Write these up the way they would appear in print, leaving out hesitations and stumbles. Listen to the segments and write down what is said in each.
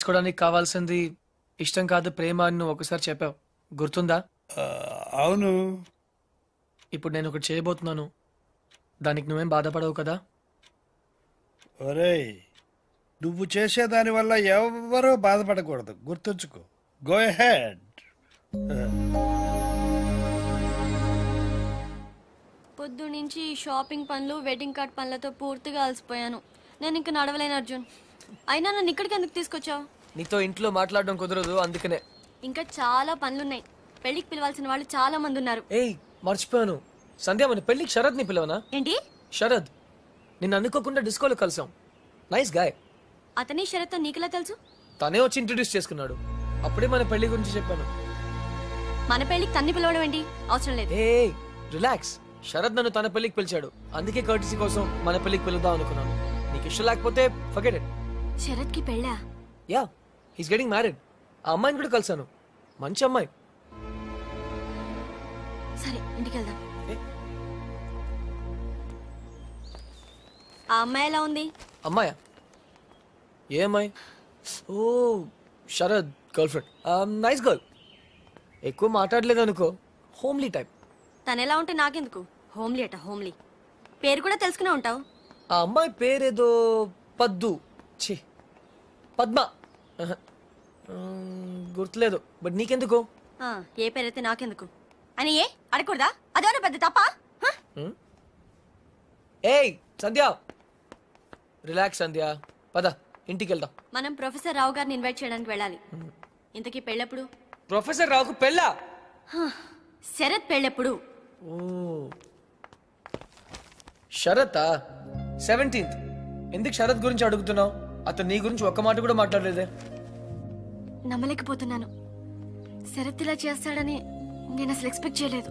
తీసుకోవడానికి కావాల్సింది ఇష్టం కాదు ప్రేమ అని నువ్వు ఒకసారి చెప్పావు, గుర్తుందా? అవును. ఇప్పుడు నేను ఒకటి చేయబోతున్నాను, దానికి నువ్వేం బాధపడవు కదా? ఒరేయ్, నువ్వు చేసేదాని వల్ల ఎవరూ బాధపడకూడదు, గుర్తుంచుకో. Go head. పొద్దు నుంచి షాపింగ్ పనులు వెడ్డింగ్ కార్డ్ పనులతో పూర్తిగా అలసిపోయాను. నేను ఇంక నడవలేను అర్జున్. అయినా నన్ను ఇక్కడికి ఎందుకు తీసుకొచ్చావు? నీతో ఇంట్లో మాట్లాడడం కుదరదు, అందుకనే. ఇంకా చాలా పనులున్నాయి. పెళ్లికి పిలవాల్సిన వాళ్ళు చాలా మంది ఉన్నారు. ఏయ్ మర్చిపోయాను, సంధ్య మన పెళ్లికి శరద్ ని పిలవనా? ఏంటి? శరద్, నిన్ను అనుకోకుండా డిస్కోలో కలిసాం. Nice guy. అతని షరత్ నీకెలా తెలుసు? తనే వచ్చి ఇంట్రడ్యూస్ చేసుకున్నాడు, అప్పుడే మన పెళ్లి గురించి చెప్పాను. మన పెళ్లికి తన్ని పిలవడం ఏంటి? అవసరం లేదు. ఏ రిలాక్స్, శరద్ నన్ను తన పెళ్లికి పిలిచాడు, అందుకే కర్టీసీ కోసం మన పెళ్లికి పిలుద్దాం అనుకున్నాను. నీకు ఇష్టం లేకపోతే ఫర్గెట్ ఇట్. శరత్ కి పెళ్ళా? Yeah, he's getting married. ఆ అమ్మాయిని కూడా కలిసాను, మంచి అమ్మాయి. సరే ఇంటికి వెళ్దాం. ఆ అమ్మాయి ఎలా ఉంది? అమ్మాయా? ఏ అమ్మాయి? ఓ Sharad girl friend, nice girl. ఎక్కువ మాట్లాడలేదు అనుకో, హోమ్లీ టైప్. తను ఎలా ఉంటే నాకెందుకు? హోమ్లీ అట హోమ్లీ. పేరు కూడా తెలుసుకునే ఉంటావు. ఆ అమ్మాయి పేరేదో పద్దు, ఛీ పద్మ, గుర్తులేదు. బట్ నీకెందుకు? ఏ పేరైతే నాకెందుకు అని ఏ అడగకూడదా? అదేమన్నా పెద్ద తప్ప? ఏయ్ సంధ్య, రిలాక్స్ సంధ్య, పద ఇంటికి వెళ్దాం. మనం ప్రొఫెసర్ రావు గారిని ఇన్వైట్ చేయడానికి వెళ్ళాలి. ఇంతకీ పెళ్ళెప్పుడు? ప్రొఫెసర్ రావుకు పెళ్ళా? శరత్ పెళ్ళెప్పుడు? ఓ శరత్ 17th. ఎందుకు శరత్ గురించి అడుగుతున్నావు? అతను నీ గురించి ఒక్క మాట కూడా మాట్లాడలేదే. నమ్మలేకపోతున్నాను. శరత్ ఇలా చేస్తాడని నేను అసలు ఎక్స్పెక్ట్ చేయలేదు.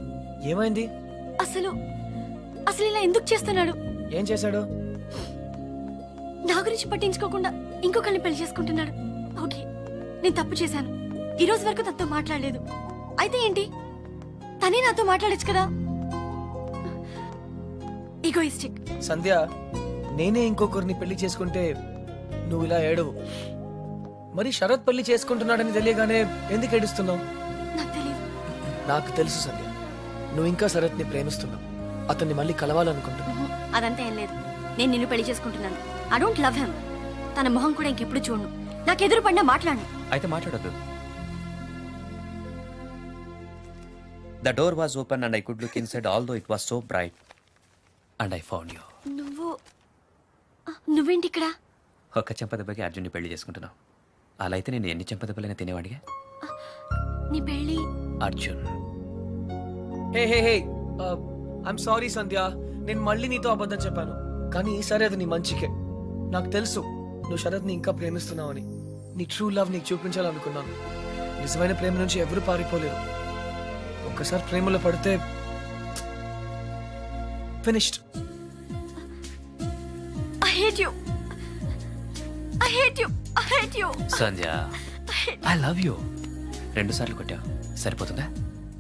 ఏమైంది? అసలు అసలు ఇలా ఎందుకు చేస్తున్నాడు? ఏం చేశాడు? నా గురించి పట్టించుకోకుండా ఇంకొకరిని పెళ్లి చేసుకుంటున్నాడు. ఓకే, నేను తప్పు చేశాను. ఈ రోజు వరకు తనతో మాట్లాడలేదు. అయితే ఏంటి, తనే నాతో మాట్లాడచ్చు కదా? ఈగోయిస్టిక్. సంధ్య, నేనే ఇంకొకరిని పెళ్లి చేసుకుంటే నువ్వు ఇలా ఏడవు. మరి శరత్ పెళ్లి చేసుకుంటున్నాడని తెలియగానే ఎందుకు ఏడుస్తున్నావు? నాకు తెలియదు. నాకు తెలుసు సంధ్య, నువ్వు ఇంకా శరత్ ని ప్రేమిస్తున్నావు, అతన్ని మళ్ళీ కలవాలనుకుంటున్నావు. అదంతా ఏం లేదు. నేను నిన్ను పెళ్లి చేసుకుంటున్నాను. I don't love him. తన మొహం కూడా ఇంకెప్పుడు చూడను. నాకు ఎదురు పడినా మాట్లాడను. అయితే మాట్లాడొద్దు. The door was open and I could look inside, although it was so bright. And I found you. నువ్వేంటి ఇక్కడ? ఒక్క చెంపదెబ్బకి అర్జున్ని పెళ్లి చేసుకుంటున్నావు. అలా అయితే నేను ఎన్ని చెంపదెబ్బలైనా తినేవాడిగా. నీ పెళ్లి? అర్జున్. హే హే హే, ఐఎమ్ సారీ సంధ్య, నేను మళ్ళీ నీతో అబద్ధం చెప్పాను. కానీ ఈసారి అది నీ మంచికే. నాకు తెలుసు నువ్వు శరత్ని ఇంకా ప్రేమిస్తున్నావని. నీ ట్రూ లవ్ నీకు చూపించాలనుకున్నాను. నిజమైన ప్రేమ నుంచి ఎవరు పారిపోలేరు. ఒక్కసారి ప్రేమలో పడితే finished. I hate you. I hate you. I hate you. Sandhya, I love you. 2 సార్లు కొట్టావు, సరిపోతుందా?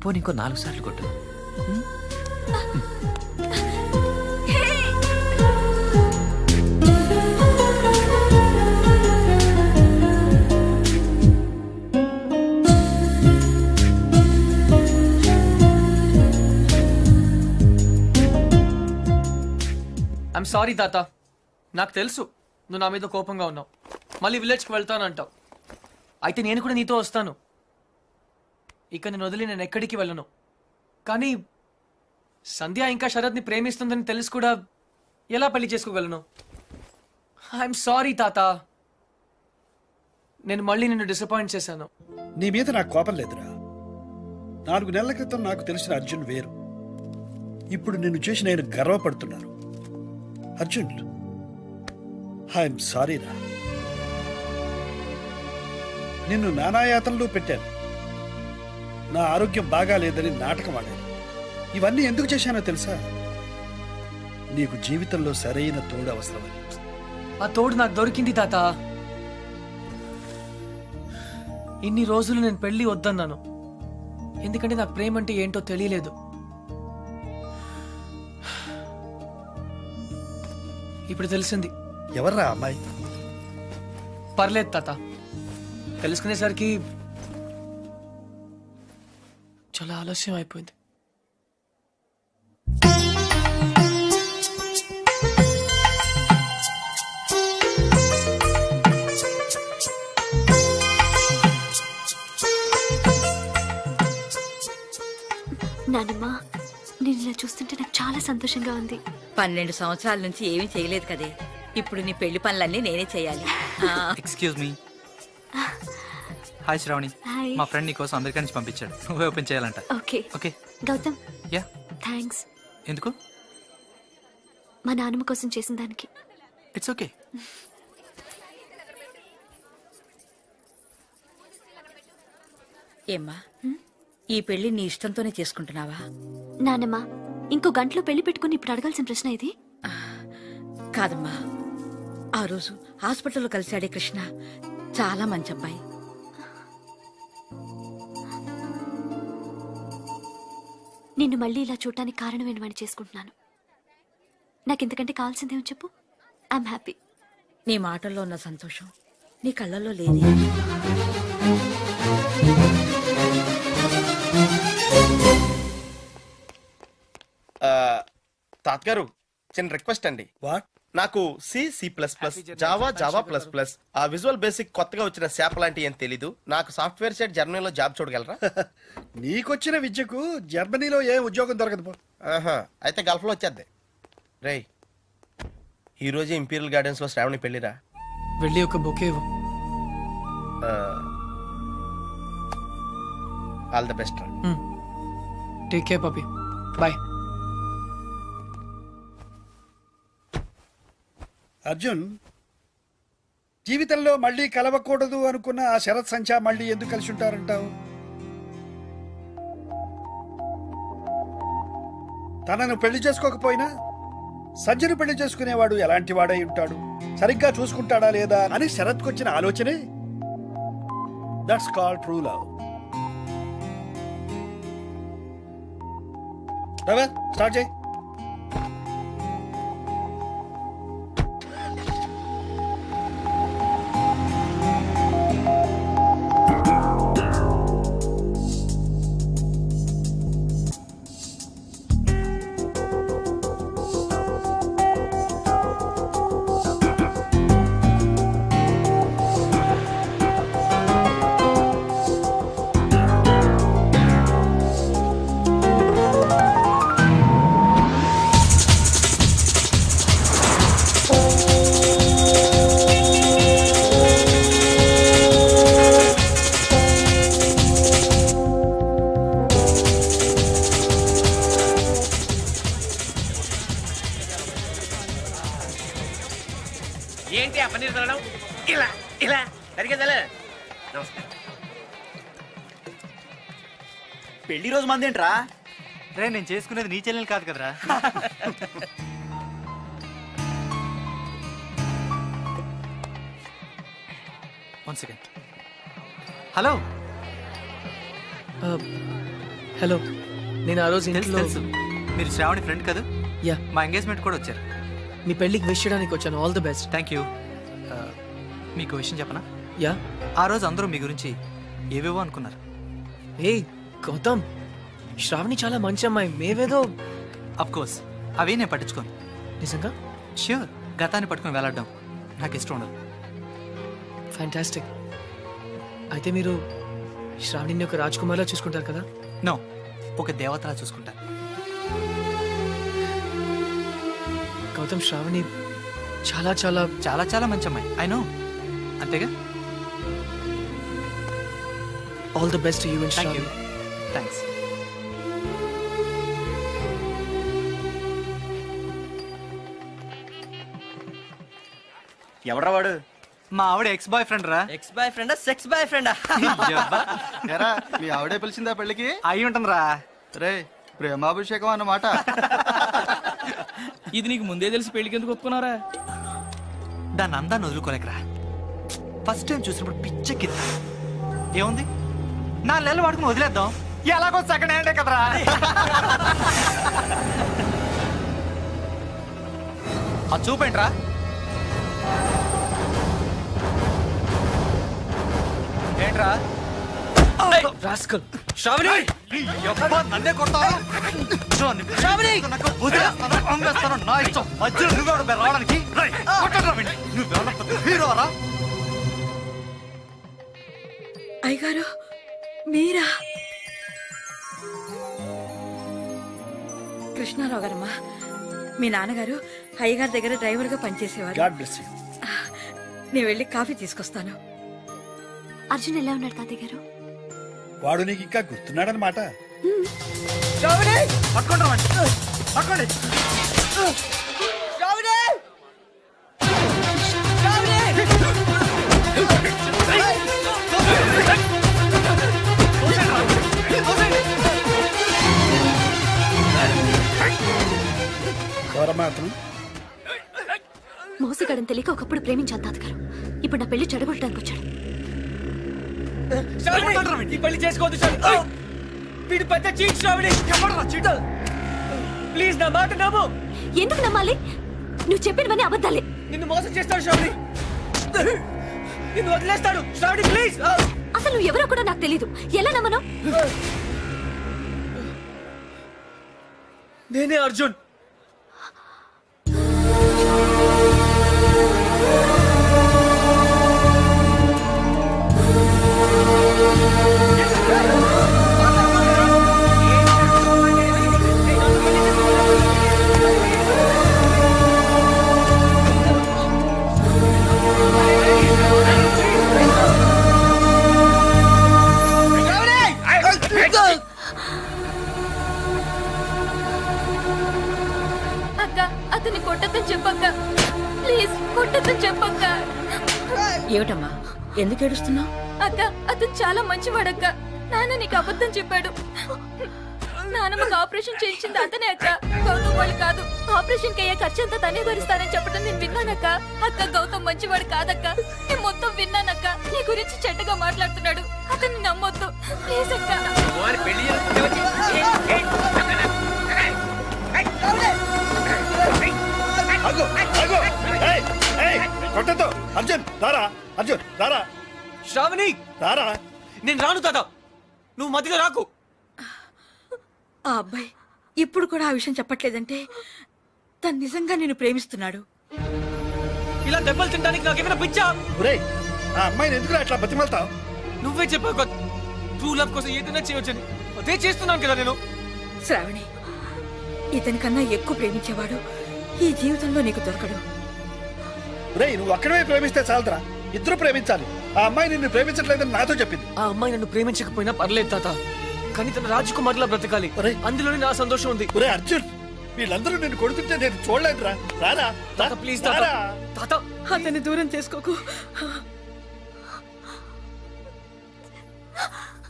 పోనీ ఇంకో 4 సార్లు కొట్టు. ఐఎమ్ సారీ తాత, నాకు తెలుసు నువ్వు నా మీద కోపంగా ఉన్నావు. మళ్ళీ విలేజ్కి వెళ్తానంటావు. అయితే నేను కూడా నీతో వస్తాను. ఇక నేను వదిలి నేను ఎక్కడికి వెళ్ళను. కానీ సంధ్య ఇంకా శరత్ని ప్రేమిస్తుందని తెలిసి కూడా ఎలా పెళ్లి చేసుకోగలను? ఐఎమ్ సారీ తాత, నేను మళ్ళీ నిన్ను డిసప్పాయింట్ చేశాను. నీ మీద నాకు కోపం లేదురా. 4 నెలల క్రితం నాకు తెలిసిన అర్జున్ వేరు. ఇప్పుడు నిన్ను చూసి నేను గర్వపడుతున్నాను. అర్జున్, ఐఎమ్ సారీ రా. నిన్ను నానాయాతనలు పెట్టాను. నా ఆరోగ్యం బాగా లేదని నాటకం ఆడాను. ఇవన్నీ ఎందుకు చేశానో తెలుసా? నీకు జీవితంలో సరైన తోడు అవసరమని. ఆ తోడు నాకు దొరికింది తాత. ఇన్ని రోజులు నేను పెళ్లి వద్దన్నాను, ఎందుకంటే నాకు ప్రేమ అంటే ఏంటో తెలియలేదు. ఇప్పుడు తెలిసింది. ఎవర్రా అమ్మాయి? పర్లేదు తాత, తెలుసుకునేసరికి చాలా ఆలస్యం అయిపోయింది. నానమ్మా, నేను ఇలా చూస్తుంటే నాకు చాలా సంతోషంగా ఉంది. 12 సంవత్సరాల నుంచి ఏమీ చేయలేదు కదే. ఇప్పుడు నీ పెళ్లి పనులన్నీ నేనే చేయాలి. Excuse me. Hi Shravani. Hi. మా ఫ్రెండ్ నీకోసం అమెరికా నుంచి పంపించాడు. నువ్వే ఓపెన్ చేయాలంట. Okay okay. Gautam, yeah. Thanks. ఎందుకు? మా నాన్నమ్మ కోసం చేసిన దానికి. It's okay. ఏమ్మా, ఈ పెళ్లి నీ ఇష్టంతోనే చేసుకుంటున్నావా? నానమ్మ, ఇంకో గంటలో పెళ్లి పెట్టుకుని ఇప్పుడు అడగాల్సిన ప్రశ్న ఇది? కాదమ్మా, ఆ రోజు హాస్పిటల్లో కలిశాడే కృష్ణ చాలా మంచి అబ్బాయి. నిన్ను మళ్ళీ ఇలా చూడటానికి కారణం ఏంటని చేసుకుంటున్నాను. నాకు ఇంతకంటే కావాల్సిందేమో చెప్పు. I'm happy. నీ మాటల్లో ఉన్న సంతోషం నీ కళ్ళల్లో లేదు. తాతగారు, చిన్న రిక్వెస్ట్ అండి. వాట్? నాకు సి జావా ఆ విజువల్ బేసిక్ కొత్తగా వచ్చిన శాప్ లాంటి ఏం తెలీదు. నాకు సాఫ్ట్వేర్ సైడ్ జర్మనీలో జాబ్ చూడగలరా? నీకొచ్చిన విద్యకు జర్మనీలో ఏ ఉద్యోగం దొరకదు పో. అయితే గల్ఫ్ లో వచ్చేద్ది. రేయ్, ఈ రోజు ఇంపీరియల్ గార్డెన్స్ లో శ్రావణి పెళ్లిరా. వెళ్ళి ఒక బొకే ఇవ్వు. All the best. Take care పపి. బాయ్. అర్జున్, జీవితంలో మళ్ళీ కలవకూడదు అనుకున్న ఆ శరత్ సంచా మళ్ళీ ఎందుకు కలిసి ఉంటారంటావు? తనను పెళ్లి చేసుకోకపోయినా సంజను పెళ్లి చేసుకునేవాడు ఎలాంటి వాడై ఉంటాడు, సరిగ్గా చూసుకుంటాడా లేదా అని శరత్కొచ్చిన ఆలోచనే that's called true love. Start చేయి. ఏంటి ఆ పన్నీర్ తినడం? ఇలా ఇలా సరిగ్గా పెళ్లి రోజు మందేంట్రా? రే, నేను చేసుకునేది నీ చెల్లెలు కాదు కదరా. One second. హలో. హలో, నేను ఆ రోజు ఇంట్లో తెలుసు, మీరు శ్రావణి ఫ్రెండ్ కదా? యా. మా ఎంగేజ్మెంట్ కూడా వచ్చారు. మీ పెళ్ళికి విష్ చేయడానికి వచ్చాను. All the best. Thank you. మీకు విషయం చెప్పనా? యా. ఆ రోజు అందరూ మీ గురించి ఏవేవో అనుకున్నారు. ఏ గౌతమ్, శ్రావణి చాలా మంచి అమ్మాయి. మేవేదో అఫ్ కోర్స్ అవే నేను పట్టించుకోను. నిజంగా? ష్యూర్. గతాన్ని పట్టుకుని వెళ్ళడం నాకు ఇష్టం ఉండదు. ఫ్యాంటాస్టిక్. అయితే మీరు శ్రావణిని ఒక రాజ్కుమార్లా చూసుకుంటారు కదా? నో, ఒక దేవతలా చూసుకుంటాను. గౌతమ్, శ్రావణి చాలా చాలా చాలా చాలా మంచి అమ్మాయి. I know. అంతేగా? All the best to you and thank you. Shravani. Thanks. ఎవడ్రా వాడు? మా ఆవిడ ఎక్స్ బాయ్ ఫ్రెండ్ రా. ఎక్స్ బాయ్ ఫ్రెండా సెక్స్ బాయ్ ఫ్రెండా? ఎరా, మీ ఆవిడే పిలిచిందా పెళ్ళికి? అయి ఉంటుంది రా. రే, ప్రేమాభిషేకం అన్నమాట. ఇది నీకు ముందే తెలిసి పెళ్లికి ఎందుకు ఒప్పుకున్నారా? దాన్ని అందాన్ని వదులుకోలేకరా. ఫస్ట్ టైం చూసినప్పుడు పిచ్చెక్కింది. ఏముంది, 4 నెలలు వాడుకుని వదిలేద్దాం. ఎలాగో సెకండ్ హ్యాండే కదరా. అది చూపేంట్రా. ఏంట్రా రాస్కల్ శ్రావణి నన్నే కొడతావా శ్రావణి అమ్మేస్తాను నా ఇష్టం మధ్యలో నువ్వెవడు రావడానికి నువ్వెవడ హీరోరా అయ్యగారు మీరా? కృష్ణారావు గారమ్మా, మీ నాన్నగారు అయ్యగారి దగ్గర డ్రైవర్గా పనిచేసేవారు. God bless you. నేను వెళ్ళి కాఫీ తీసుకొస్తాను. అర్జున్ ఎలా ఉన్నాడు తాతయ్య గారు? వాడు నీకు ఇంకా గుర్తున్నాడనమాట. పట్టుకోండి. ఎవరమ్మా అతను? మోసగాడని తెలియక ఒకప్పుడు ప్రేమించాను తాతగారు. ఇప్పుడు నా పెళ్లి చెడగొట్టడానికి వచ్చాడు. ఈ పెళ్లి చేసుకోవద్దు శ్రావణి. వీడు పెద్ద చీట్ శ్రావణి. ప్లీజ్ నా మాట నమ్ము. ఎందుకు నమ్మాలి? నువ్వు చెప్పినవన్నీ అబద్ధాలే. నిన్ను మోసం చేస్తాడు శ్రావణి. నిన్ను వదిలేస్తాడు శ్రావణి. ప్లీజ్. అసలు నువ్వు ఎవరో కూడా నాకు తెలీదు. ఎలా నమ్మను? నేనే అర్జున్. అతన్ని కొట్టద్దని చెప్పక్క. ప్లీజ్ కొట్టద్దని చెప్పక్క. ఏమిటమ్మా, ఎందుకు ఏడుస్తున్నావు? అక్క, అతను చాలా మంచివాడక్క. నాన్న నీకు అబద్ధం చెప్పాడు. నాన్నమ్మకి ఆపరేషన్ చేయించింది అతనే అక్క, గౌతమ్ వాళ్ళు కాదు. ఆపరేషన్ కి అయ్యే ఖర్చు అంతా తనే భరిస్తానని చెప్పడం నేను విన్నానక్క. అక్క, గౌతమ్ మంచివాడు కాదక్క. నేను మొత్తం విన్నానక్క. నీ గురించి చెడ్డగా మాట్లాడుతున్నాడు. అతన్ని నమ్మొద్దు ప్లీజ్ అక్క. కొట్టతో అర్జున్ రారా. అర్జున్ రారా. శ్రావణి రారా. నేను రాను తాత. నువ్వు మధ్యలో రాకు. ఆ అబ్బాయి ఇప్పుడు కూడా ఆ విషయం చెప్పట్లేదంటే తను నిజంగా నేను ప్రేమిస్తున్నాడు. ఇలా దెబ్బలు తినడానికి నాకేమైనా పిచ్చా? ఒరేయ్, ఆ అమ్మాయిని ఎందుకు అట్లా బతిమలుతావు? నువ్వే చెప్పావు ట్రూ లవ్ కోసం ఏదైనా చేయొచ్చని. అదే చేస్తున్నాను కదా నేను. శ్రావణి, ఇతనికన్నా ఎక్కువ ప్రేమించేవాడు ఈ జీవితంలో నీకు దొరకడు. ఒరేయ్, నువ్వు అక్కడే ప్రేమిస్తే చాలరా. ఇద్దరు ప్రేమించాలి. ఆ అమ్మాయి నిన్ను ప్రేమించట్లేదని నాతో చెప్పింది. ఆ అమ్మాయి నన్ను ప్రేమించకపోయినా పర్లేదు తాత, కానీ తన రాజకుమారిలా బ్రతకాలి. అందులోనే నా సంతోషం ఉంది. ఒరే అర్జున్, వీళ్ళందరూ నిన్ను కొడుతుంటే నేను చూడలేదురా. రారా తాత, ప్లీజ్ తాత. తాత, అతన్ని దూరం చేసుకోకు.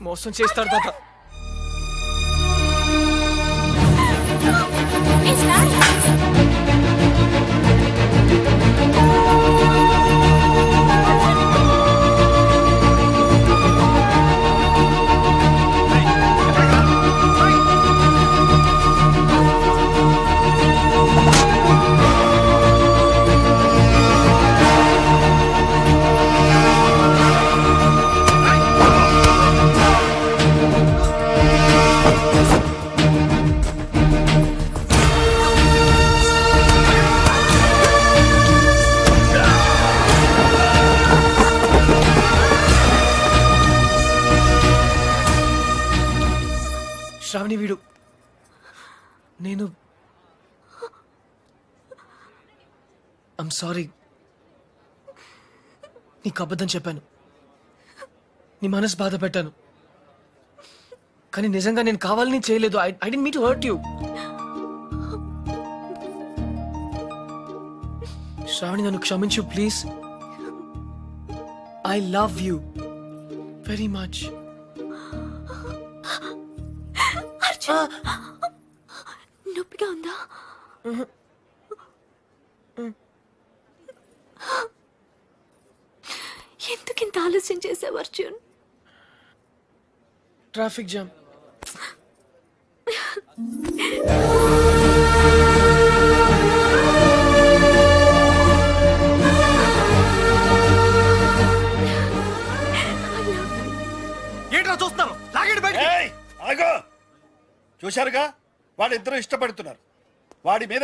మోసం చేస్తాడు తాత. శ్రావణి, వీడు నేను ఐమ్ సారీ. నీకు అబద్ధం చెప్పాను, నీ మనసు బాధ పెట్టాను. కానీ నిజంగా నేను కావాలని చేయలేదు. I didn't mean to hurt you. Shravani, నన్ను క్షమించు please. I love you very much. నొప్పిగా ఉందా? ఎందుకింత ఆలస్యం చేసావు అర్జున్? Traffic jam. ఏంట్రా చూస్తున్నారు? లాగండి బయటికి. ఆగో, చూశారుగా వాళ్ళిద్దరూ ఇష్టపడుతున్నారు. వాడి మీద